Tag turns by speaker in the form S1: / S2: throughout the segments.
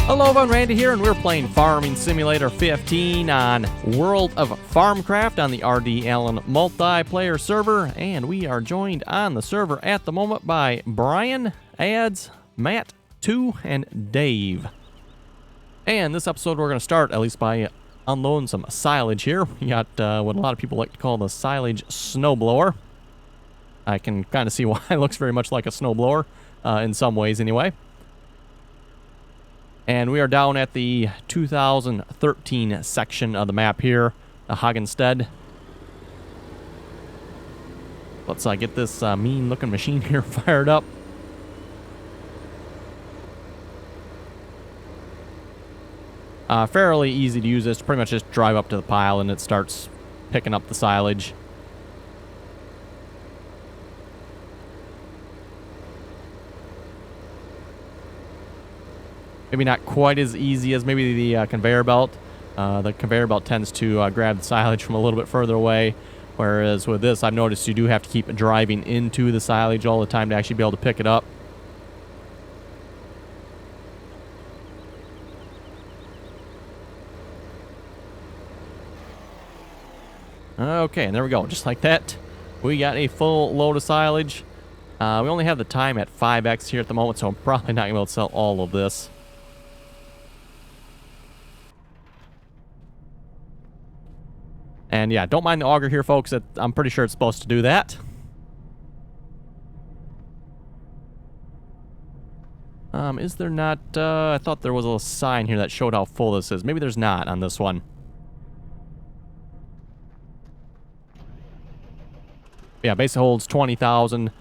S1: Hello everyone, Randy here, and we're playing Farming Simulator 15 on World of Farmcraft on the RDAllen multiplayer server, and we are joined on the server at the moment by Brian, Ads, Matt, 2, and Dave. And this episode we're going to start at least by unloading some silage here. We got what a lot of people like to call the silage snowblower. I can kind of see why it looks very much like a snowblower, in some ways anyway. And we are down at the 2013 section of the map here, the Hagenstead. Let's get this mean-looking machine here fired up. Fairly easy to use this. Pretty much just drive up to the pile and it starts picking up the silage. Maybe not quite as easy as maybe the conveyor belt. The conveyor belt tends to grab the silage from a little bit further away, whereas with this, I've noticed you do have to keep driving into the silage all the time to actually be able to pick it up. Okay, and there we go. Just like that, we got a full load of silage. We only have the time at 5x here at the moment, so I'm probably not going to be able to sell all of this. And yeah, don't mind the auger here, folks. I'm pretty sure it's supposed to do that. Is there not... I thought there was a little sign here that showed how full this is. Maybe there's not on this one. Yeah, basically holds 20,000.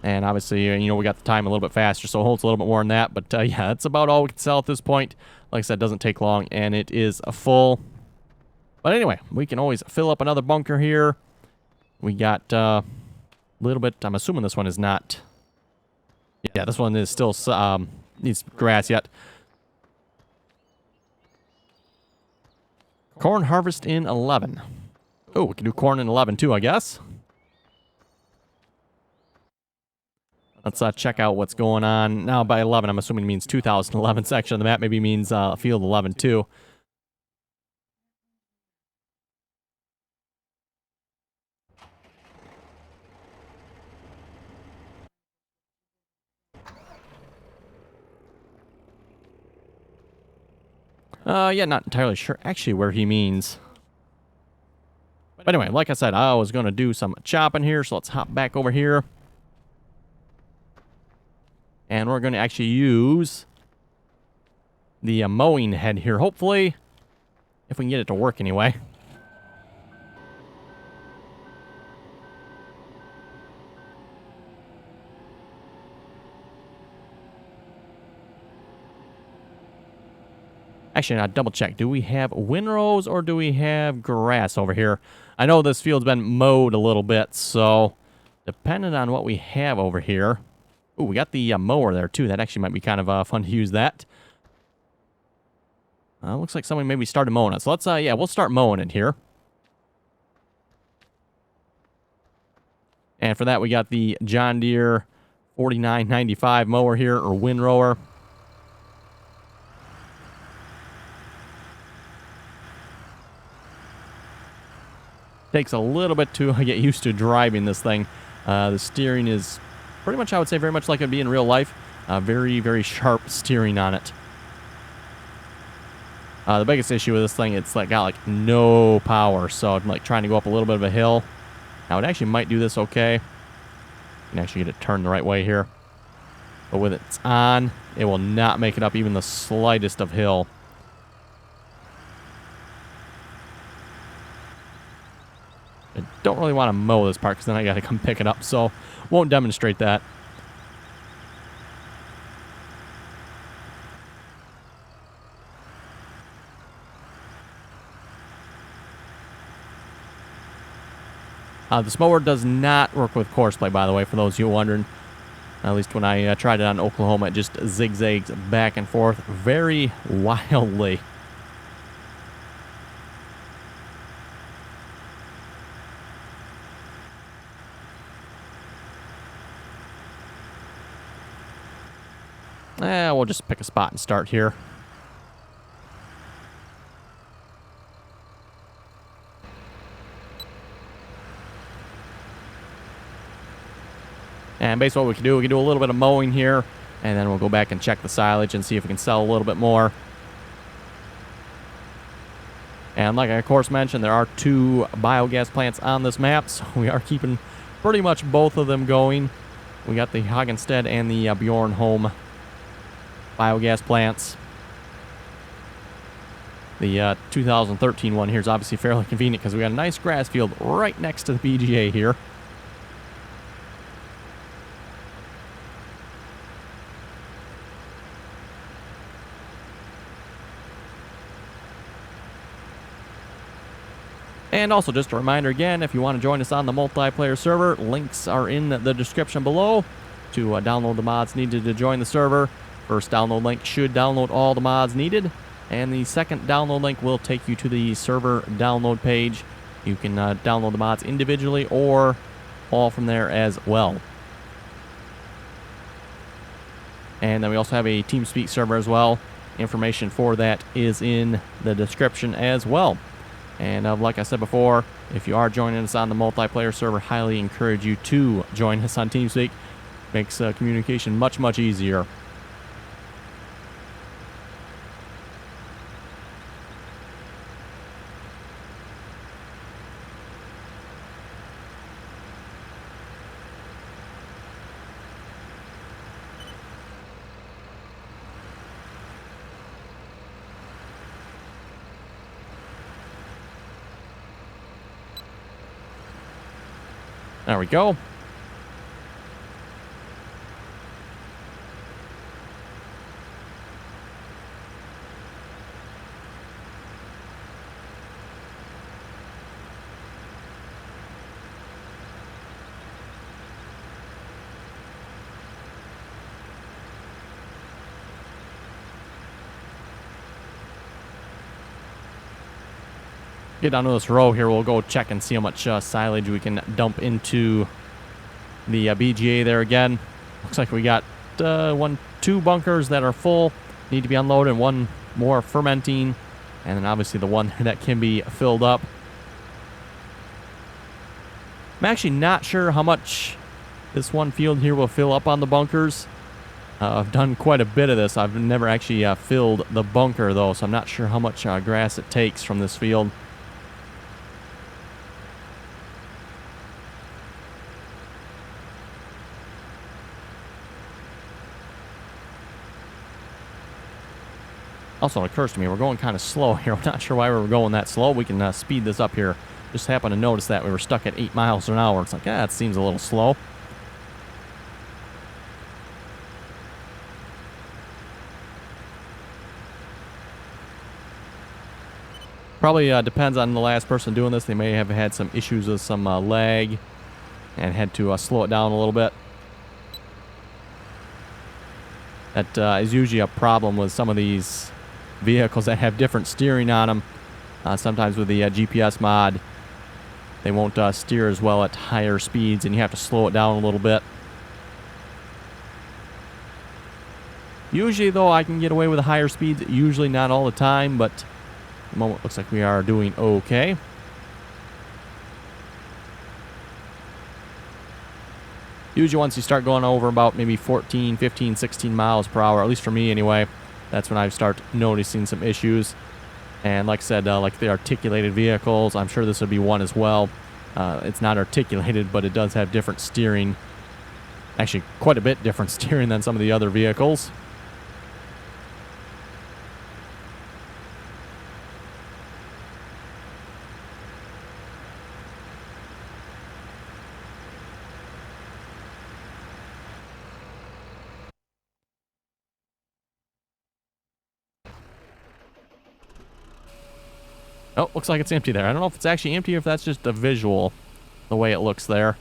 S1: And obviously, you know, we got the time a little bit faster, so it holds a little bit more than that. But yeah, that's about all we can sell at this point. Like I said, it doesn't take long, and it is a full. But anyway, we can always fill up another bunker here. We got a little bit. I'm assuming this one is not. Yeah, this one is still needs grass yet. Corn harvest in 11. Oh, we can do corn in 11 too, I guess. Let's check out what's going on. Now, by 11, I'm assuming it means 2011 section of the map. Maybe means field 11, too. Yeah, not entirely sure actually where he means. But anyway, like I said, I was going to do some chopping here, so let's hop back over here. And we're going to actually use the mowing head here, hopefully, if we can get it to work anyway. Actually, now double check. Do we have windrows or do we have grass over here? I know this field's been mowed a little bit, so depending on what we have over here... Ooh, we got the mower there, too. That actually might be kind of fun to use that. Looks like somebody maybe started mowing it. So let's, yeah, we'll start mowing it here. And for that, we got the John Deere 4995 mower here, or windrower. Takes a little bit to get used to driving this thing. The steering is... pretty much, I would say, very much like it'd be in real life. Very, very sharp steering on it. The biggest issue with this thing, it's like got like no power, so I'm like trying to go up a little bit of a hill. Now it actually might do this okay. You can actually get it turned the right way here. But with it on, it will not make it up even the slightest of hill. I don't really want to mow this part because then I got to come pick it up, so won't demonstrate that. This mower does not work with courseplay, by the way, for those of you wondering. At least when I tried it on Oklahoma, it just zigzags back and forth very wildly. We'll just pick a spot and start here. And basically what we can do a little bit of mowing here, and then we'll go back and check the silage and see if we can sell a little bit more. And like I, of course, mentioned, there are 2 biogas plants on this map, so we are keeping pretty much both of them going. We got the Hagenstead and the Bjornholm biogas plants. The 2013 one here is obviously fairly convenient because we got a nice grass field right next to the BGA here. And also just a reminder again, if you want to join us on the multiplayer server, links are in the description below to download the mods needed to join the server. First download link should download all the mods needed, and the second download link will take you to the server download page. You can download the mods individually or all from there as well. And then we also have a TeamSpeak server as well. Information for that is in the description as well. And like I said before, if you are joining us on the multiplayer server, highly encourage you to join us on TeamSpeak. Makes communication much, much easier. There we go. Get down to this row here. We'll go check and see how much silage we can dump into the BGA there again. Looks like we got 2 bunkers that are full, need to be unloaded, and 1 more fermenting, and then obviously the one that can be filled up. I'm actually not sure how much this one field here will fill up on the bunkers. I've done quite a bit of this. I've never actually filled the bunker though, so I'm not sure how much grass it takes from this field. Also, it occurs to me, we're going kind of slow here. I'm not sure why we were going that slow. We can speed this up here. Just happened to notice that we were stuck at 8 miles an hour. It's like, it seems a little slow. Probably depends on the last person doing this. They may have had some issues with some lag and had to slow it down a little bit. That is usually a problem with some of these vehicles that have different steering on them. Sometimes with the GPS mod, they won't steer as well at higher speeds, and you have to slow it down a little bit. Usually, though, I can get away with the higher speeds. Usually not all the time, but at the moment looks like we are doing okay. Usually once you start going over about maybe 14, 15, 16 miles per hour, at least for me anyway, that's when I start noticing some issues. And like I said, like the articulated vehicles, I'm sure this would be one as well. It's not articulated, but it does have different steering. Actually, quite a bit different steering than some of the other vehicles. Oh, looks like it's empty there. I don't know if it's actually empty or if that's just a visual, the way it looks there.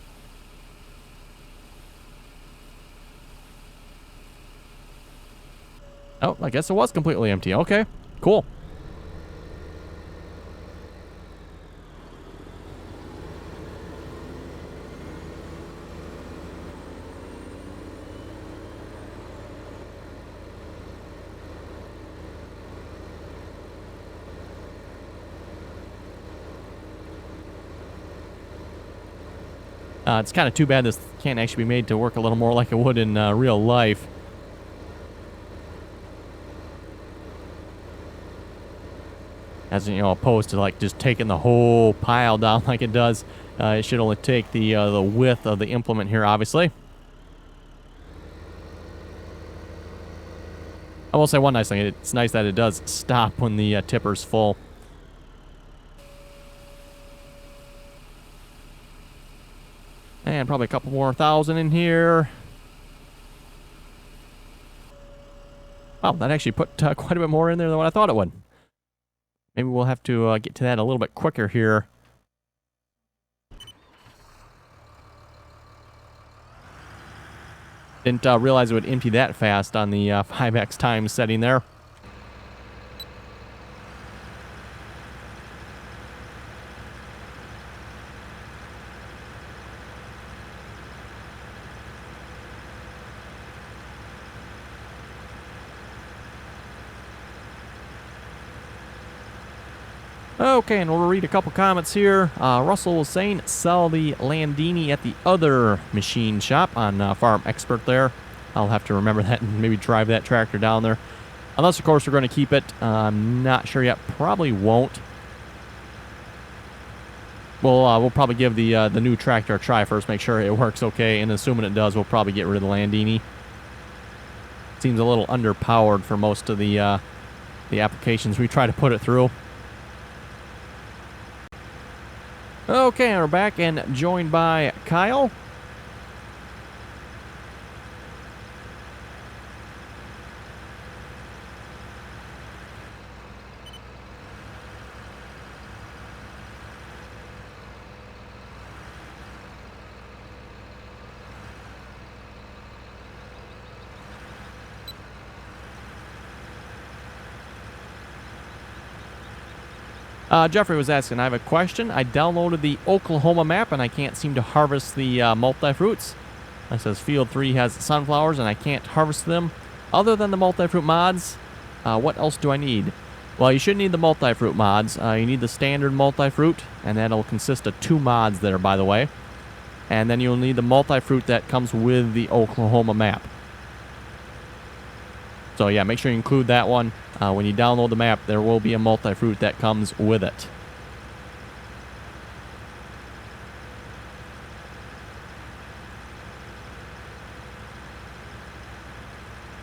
S1: Oh, I guess it was completely empty. Okay, cool. It's kind of too bad this can't actually be made to work a little more like it would in real life. As you know, opposed to like just taking the whole pile down like it does. It should only take the width of the implement here, obviously. I will say one nice thing. It's nice that it does stop when the tipper's full. And probably a couple more thousand in here. Wow, that actually put quite a bit more in there than what I thought it would. Maybe we'll have to get to that a little bit quicker here. Didn't realize it would empty that fast on the 5x time setting there. Okay, and we'll read a couple comments here. Russell was saying, sell the Landini at the other machine shop on Farm Expert there. I'll have to remember that and maybe drive that tractor down there. Unless, of course, we're going to keep it. I'm not sure yet. Probably won't. We'll probably give the new tractor a try first, make sure it works okay, and assuming it does, we'll probably get rid of the Landini. Seems a little underpowered for most of the applications we try to put it through. Okay, we're back and joined by Kyle. Jeffrey was asking, I have a question. I downloaded the Oklahoma map and I can't seem to harvest the multi-fruits. It says Field 3 has sunflowers and I can't harvest them. Other than the multi-fruit mods, what else do I need? Well, you shouldn't need the multi-fruit mods. You need the standard multi-fruit, and that'll consist of 2 mods there, by the way. And then you'll need the multi-fruit that comes with the Oklahoma map. So yeah, make sure you include that one. When you download the map, there will be a multi-fruit that comes with it.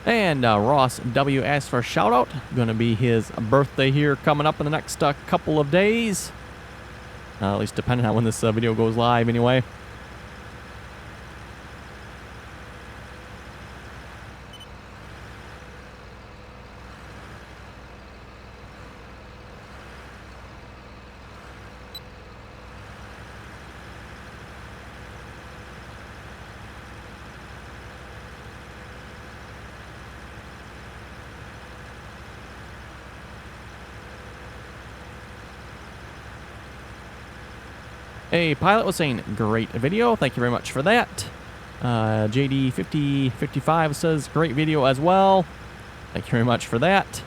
S1: And Ross W. asked for a shout out. Going to be his birthday here coming up in the next couple of days. At least depending on when this video goes live anyway. A pilot was saying, great video. Thank you very much for that. JD5055 says, great video as well. Thank you very much for that.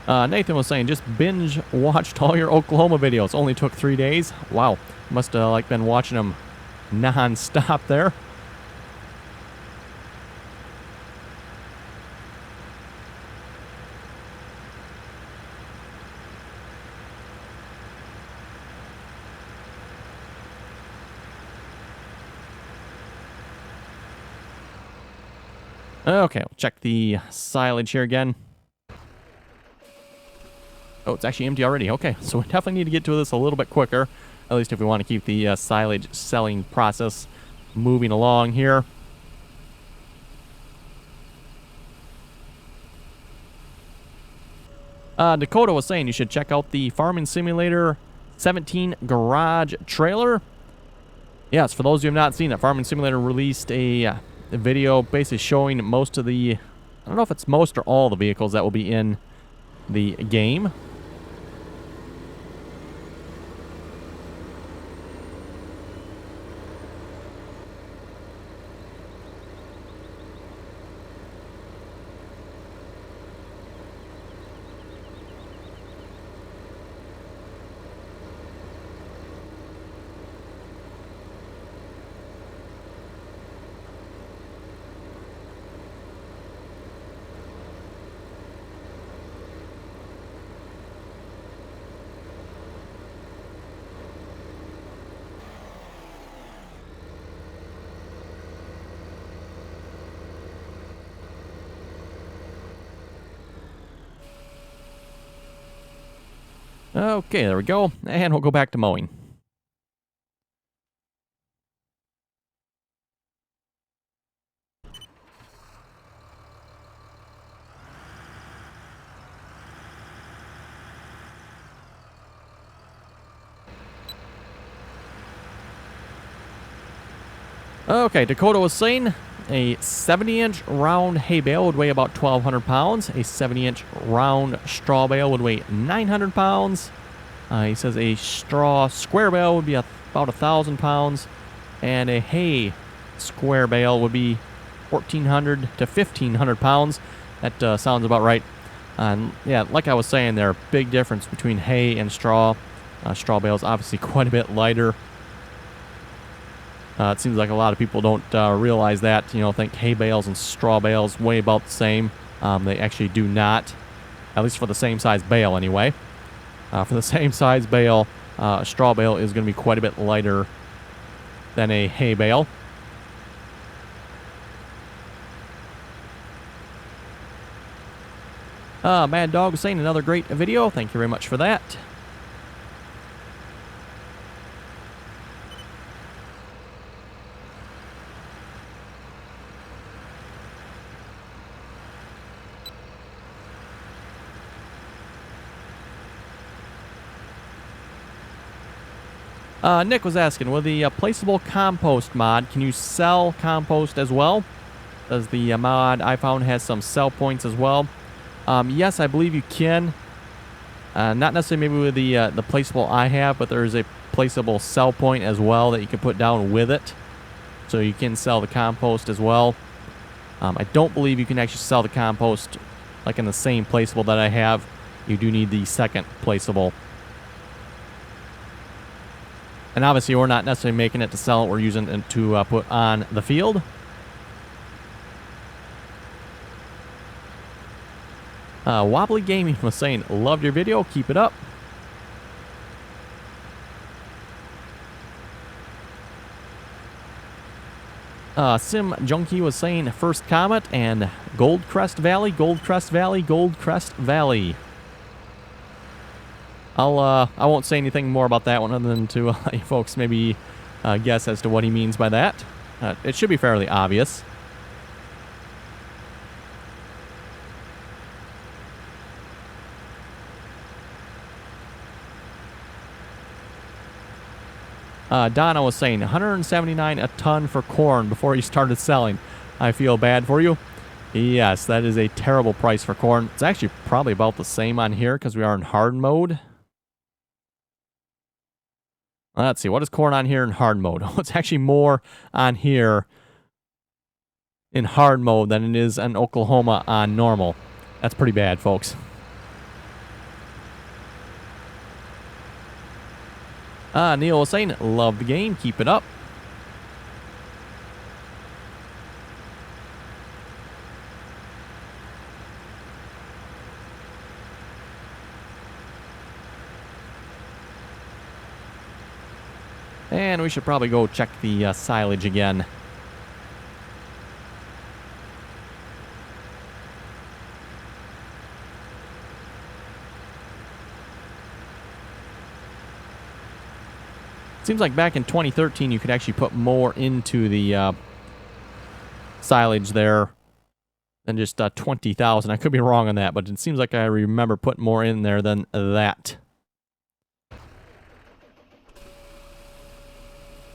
S1: Nathan was saying, just binge watched all your Oklahoma videos. Only took 3 days. Wow. Must have like been watching them non-stop there. Okay, we'll check the silage here again. Oh, it's actually empty already. Okay, so we definitely need to get to this a little bit quicker, at least if we want to keep the silage selling process moving along here. Dakota was saying you should check out the Farming Simulator 17 garage trailer. Yes, for those of you who have not seen it, Farming Simulator released a video basically showing most of the, I don't know if it's most or all the vehicles that will be in the game. Okay, there we go. And we'll go back to mowing. Okay, Dakota was saying a 70-inch round hay bale would weigh about 1,200 pounds. A 70-inch round straw bale would weigh 900 pounds. He says a straw square bale would be about 1,000 pounds. And a hay square bale would be 1,400 to 1,500 pounds. That sounds about right. And yeah, like I was saying, there are big difference between hay and straw. Straw bale is obviously quite a bit lighter. It seems like a lot of people don't realize that, think hay bales and straw bales weigh about the same. They actually do not, at least for the same size bale anyway. For the same size bale, a straw bale is going to be quite a bit lighter than a hay bale. Mad Dog was saying another great video. Thank you very much for that. Nick was asking, with the placeable compost mod, can you sell compost as well? Does the mod I found has some sell points as well? Yes, I believe you can. Not necessarily maybe with the placeable I have, but there is a placeable sell point as well that you can put down with it. So you can sell the compost as well. I don't believe you can actually sell the compost like in the same placeable that I have. You do need the second placeable. And obviously, we're not necessarily making it to sell it. We're using it to put on the field. Wobbly Gaming was saying, loved your video. Keep it up. Sim Junkie was saying, first comet and Goldcrest Valley, Goldcrest Valley, Goldcrest Valley. I won't say anything more about that one other than to let you folks maybe guess as to what he means by that. It should be fairly obvious. Donna was saying $179 a ton for corn before he started selling. I feel bad for you. Yes, that is a terrible price for corn. It's actually probably about the same on here because we are in hard mode. Let's see, what is corn on here in hard mode? It's actually more on here in hard mode than it is in Oklahoma on normal. That's pretty bad, folks. Neil was saying, love the game, keep it up. And we should probably go check the silage again. Seems like back in 2013 you could actually put more into the silage there than just 20,000. I could be wrong on that, but it seems like I remember putting more in there than that.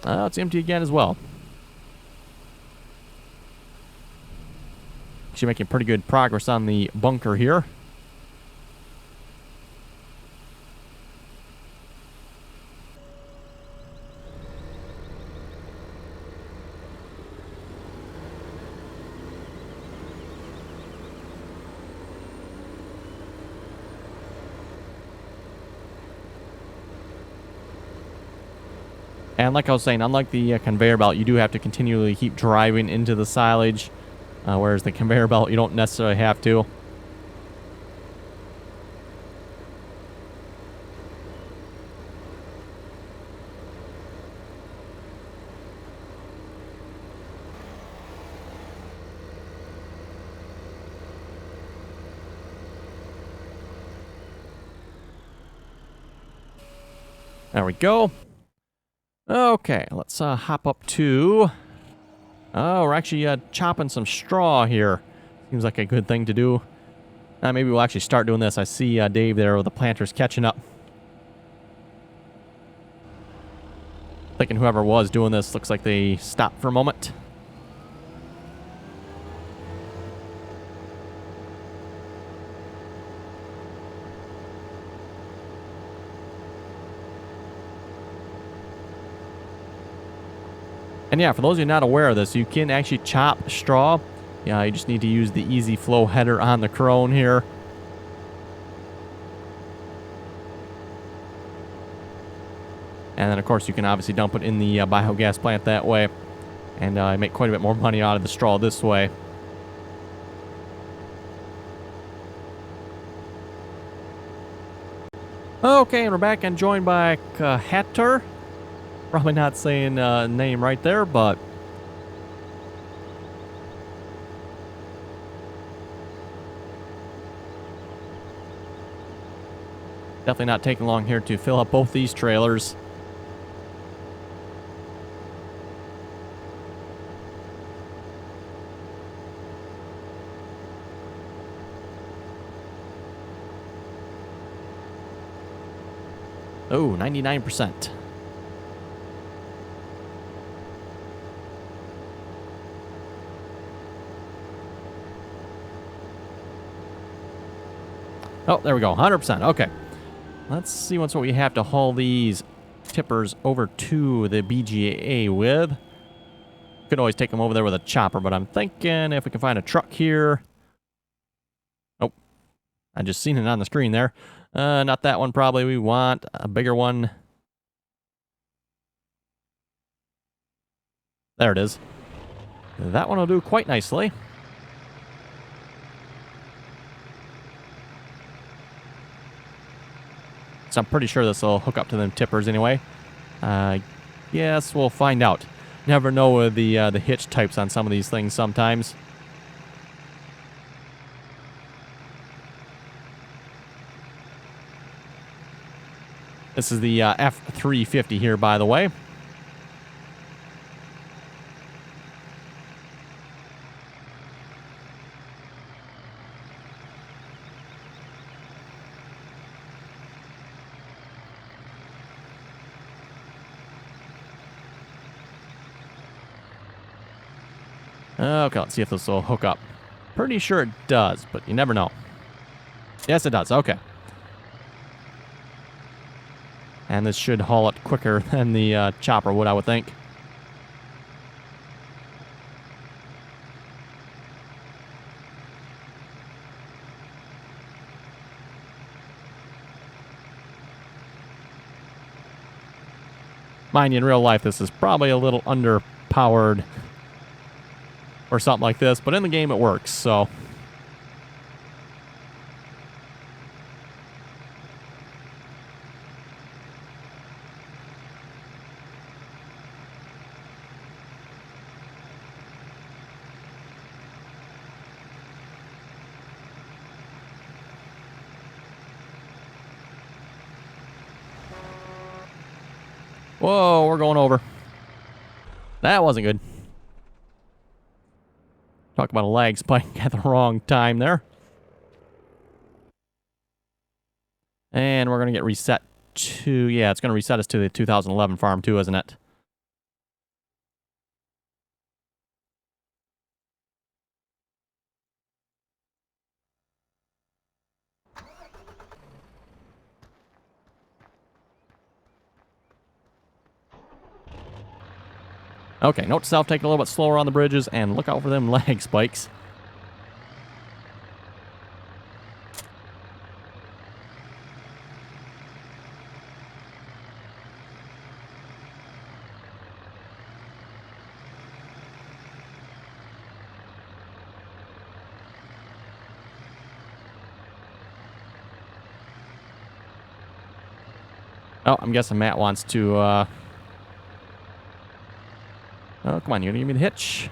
S1: It's empty again as well. Actually making pretty good progress on the bunker here. And like I was saying, unlike the conveyor belt, you do have to continually keep driving into the silage, whereas the conveyor belt, you don't necessarily have to. There we go. Okay, let's hop up to... Oh, we're actually chopping some straw here. Seems like a good thing to do. Maybe we'll actually start doing this. I see Dave there with the planters catching up. Thinking whoever was doing this looks like they stopped for a moment. And yeah, for those of you not aware of this, you can actually chop straw. Yeah, you just need to use the easy flow header on the crone here. And then, of course, you can obviously dump it in the biogas plant that way. And make quite a bit more money out of the straw this way. Okay, and we're back and joined by Hatter. Probably not saying name right there, but... Definitely not taking long here to fill up both these trailers. Oh, 99%. Oh, there we go. 100%. Okay. Let's see what we have to haul these tippers over to the BGA with. Could always take them over there with a chopper, but I'm thinking if we can find a truck here. Oh, I just seen it on the screen there. Not that one probably. We want a bigger one. There it is. That one will do quite nicely. So I'm pretty sure this will hook up to them tippers anyway. Yes, we'll find out. Never know with the hitch types on some of these things sometimes. This is the F350 here, by the way. Okay, let's see if this will hook up. Pretty sure it does, but you never know. Yes, it does. Okay. And this should haul it quicker than the chopper would, I would think. Mind you, in real life, this is probably a little underpowered or something like this, but in the game it works, so. Whoa, we're going over. That wasn't good. Talk about a lag spike at the wrong time there. And we're going to get reset to... Yeah, it's going to reset us to the 2011 farm too, isn't it? Okay, note to self, take it a little bit slower on the bridges and look out for them lag spikes. Oh, I'm guessing Matt wants to, Oh, come on, you're gonna give me the hitch?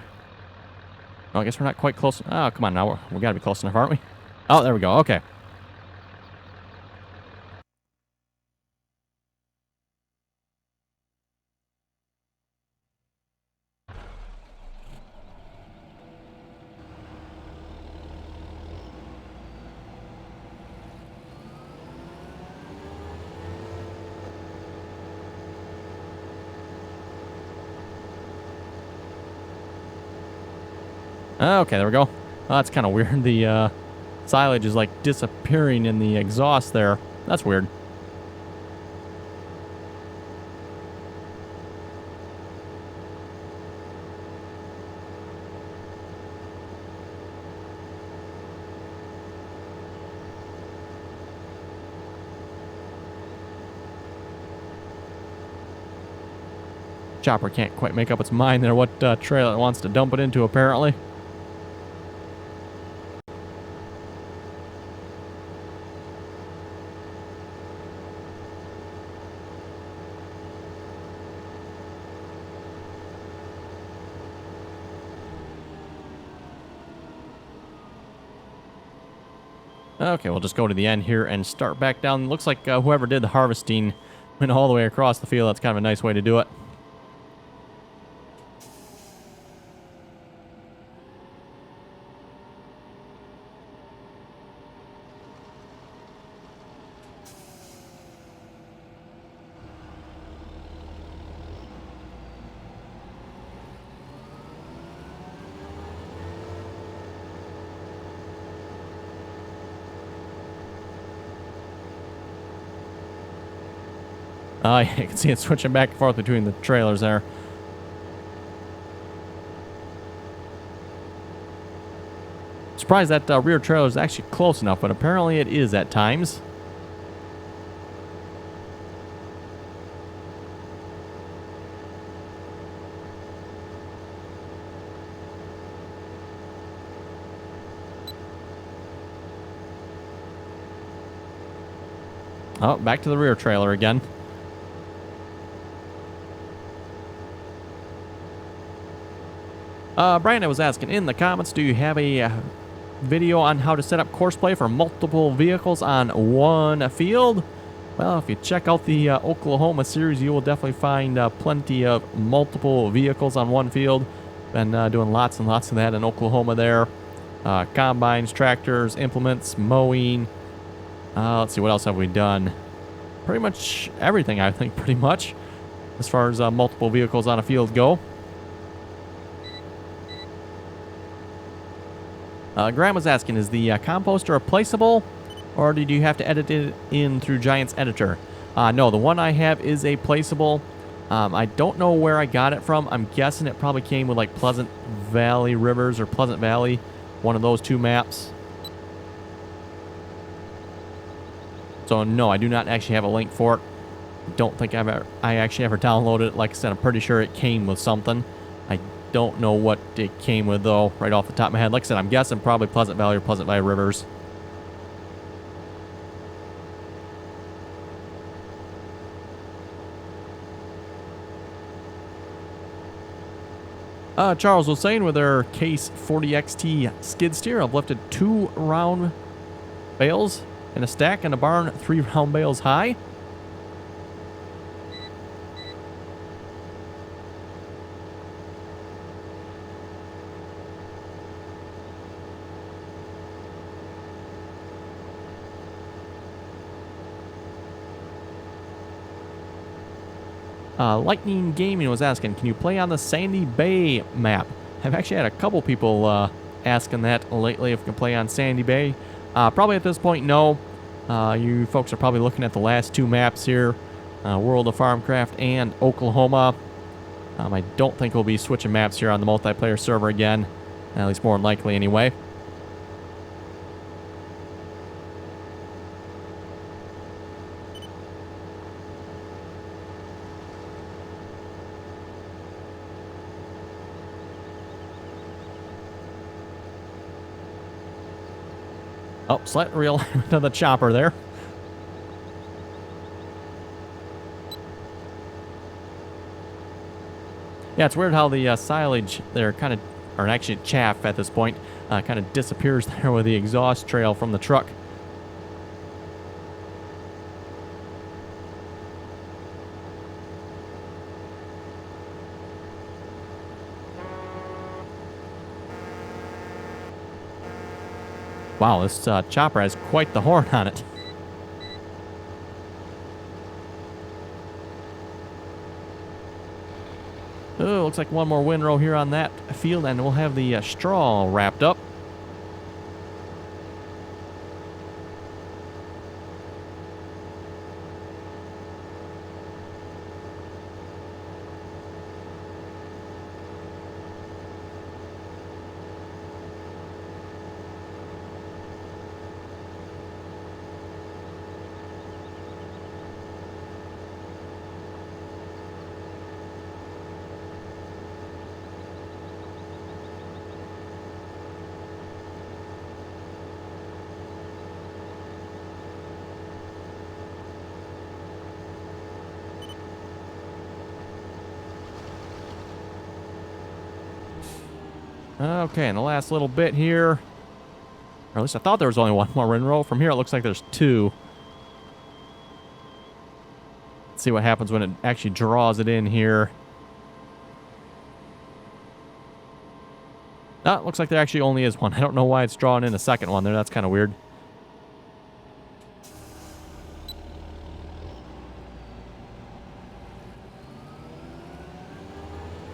S1: Oh, I guess we're not quite close. Oh, come on, now we gotta be close enough, aren't we? Oh, there we go, okay. Okay, there we go. Oh, that's kind of weird. The silage is like disappearing in the exhaust there. That's weird. Chopper can't quite make up its mind there what trailer it wants to dump it into, apparently. Okay, we'll just go to the end here and start back down. Looks like whoever did the harvesting went all the way across the field. That's kind of a nice way to do it. You can see it switching back and forth between the trailers there. Surprised that rear trailer is actually close enough, but apparently it is at times. Oh, back to the rear trailer again. Brian, I was asking in the comments, do you have a video on how to set up courseplay for multiple vehicles on one field? Well, if you check out the Oklahoma series, you will definitely find plenty of multiple vehicles on one field. Been doing lots and lots of that in Oklahoma there. Combines, tractors, implements, mowing. Let's see, what else have we done? Pretty much everything, I think, pretty much, as far as multiple vehicles on a field go. Graham was asking, is the composter replaceable, or did you have to edit it in through Giant's editor? No, the one I have is a placeable. I don't know where I got it from. I'm guessing it probably came with like Pleasant Valley Rivers or Pleasant Valley, one of those two maps. So no, I do not actually have a link for it. Don't think I actually ever downloaded it. Like I said, I'm pretty sure it came with something. I don't know what it came with, though, right off the top of my head. Like I said, I'm guessing probably Pleasant Valley or Pleasant Valley Rivers. Charles was saying with their Case 40XT skid steer, I've lifted 2 round bales in a stack in a barn, 3 round bales high. Lightning Gaming was asking, can you play on the Sandy Bay map? I've actually had a couple people asking that lately if you can play on Sandy Bay. Probably at this point, no. You folks are probably looking at the last 2 maps here, World of Farmcraft and Oklahoma. I don't think we'll be switching maps here on the multiplayer server again, at least more than likely anyway. Oh, slight realignment of the chopper there. Yeah, it's weird how the silage there kind of, or actually chaff at this point, kind of disappears there with the exhaust trail from the truck. Wow, this chopper has quite the horn on it. Oh, looks like one more windrow here on that field, and we'll have the straw wrapped up. Okay, and the last little bit here. Or at least I thought there was only one more windrow. From here, it looks like there's two. Let's see what happens when it actually draws it in here. Ah, it looks like there actually only is one. I don't know why it's drawing in a second one there. That's kind of weird.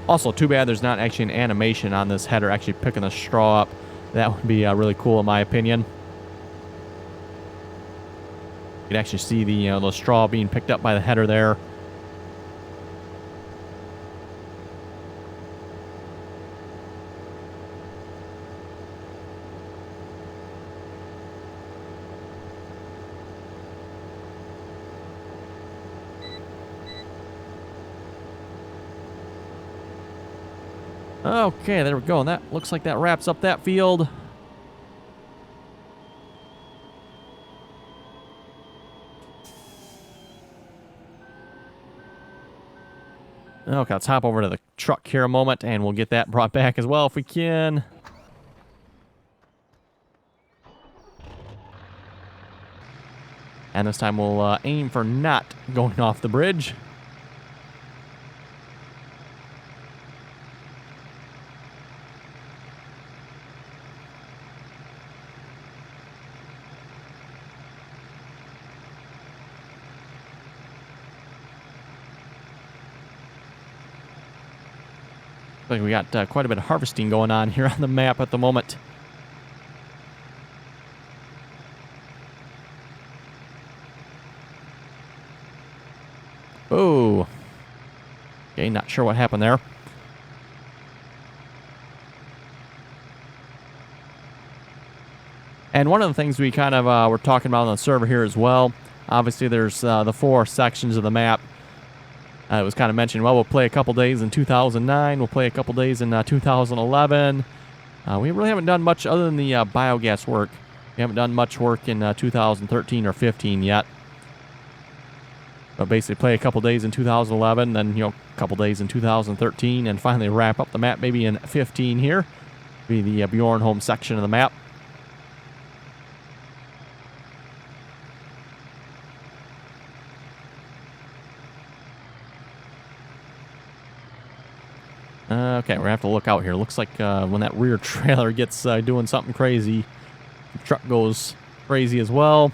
S1: Also, too bad there's not actually an animation on this header actually picking the straw up. That would be really cool in my opinion. You can actually see the straw being picked up by the header there. Okay, there we go. And that looks like that wraps up that field. Okay, let's hop over to the truck here a moment, and we'll get that brought back as well if we can. And this time we'll aim for not going off the bridge. Looks like we got quite a bit of harvesting going on here on the map at the moment. Oh. Okay, not sure what happened there. And one of the things we kind of were talking about on the server here as well, obviously there's the 4 sections of the map. It was kind of mentioned, well, we'll play a couple days in 2009, we'll play a couple days in 2011. We really haven't done much other than the biogas work. We haven't done much work in 2013 or 15 yet. But basically play a couple days in 2011, then, a couple days in 2013, and finally wrap up the map maybe in 15 here. Be the Bjorn home section of the map. Okay, we're going to have to look out here. Looks like when that rear trailer gets doing something crazy, the truck goes crazy as well.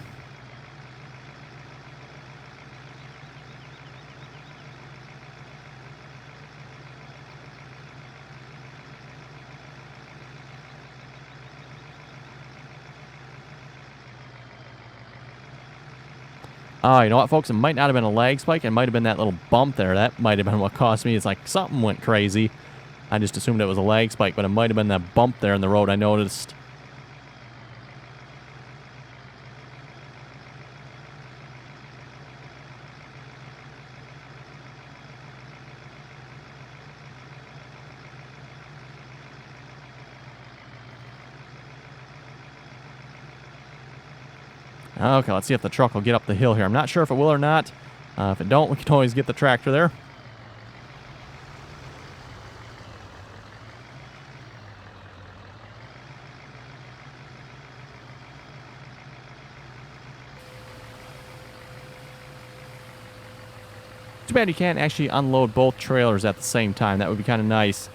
S1: You know what, folks? It might not have been a lag spike. It might have been that little bump there. That might have been what caused me. It's like something went crazy. I just assumed it was a lag spike, but it might have been that bump there in the road I noticed. Okay, let's see if the truck will get up the hill here. I'm not sure if it will or not. If it don't, we can always get the tractor there. Too bad you can't actually unload both trailers at the same time. That would be kind of nice.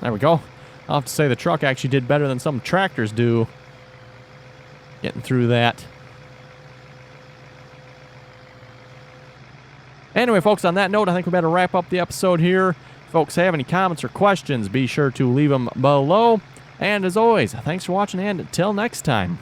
S1: There we go. I'll have to say the truck actually did better than some tractors do getting through that. Anyway, folks, on that note, I think we better wrap up the episode here. If folks have any comments or questions, be sure to leave them below. And as always, thanks for watching, and until next time.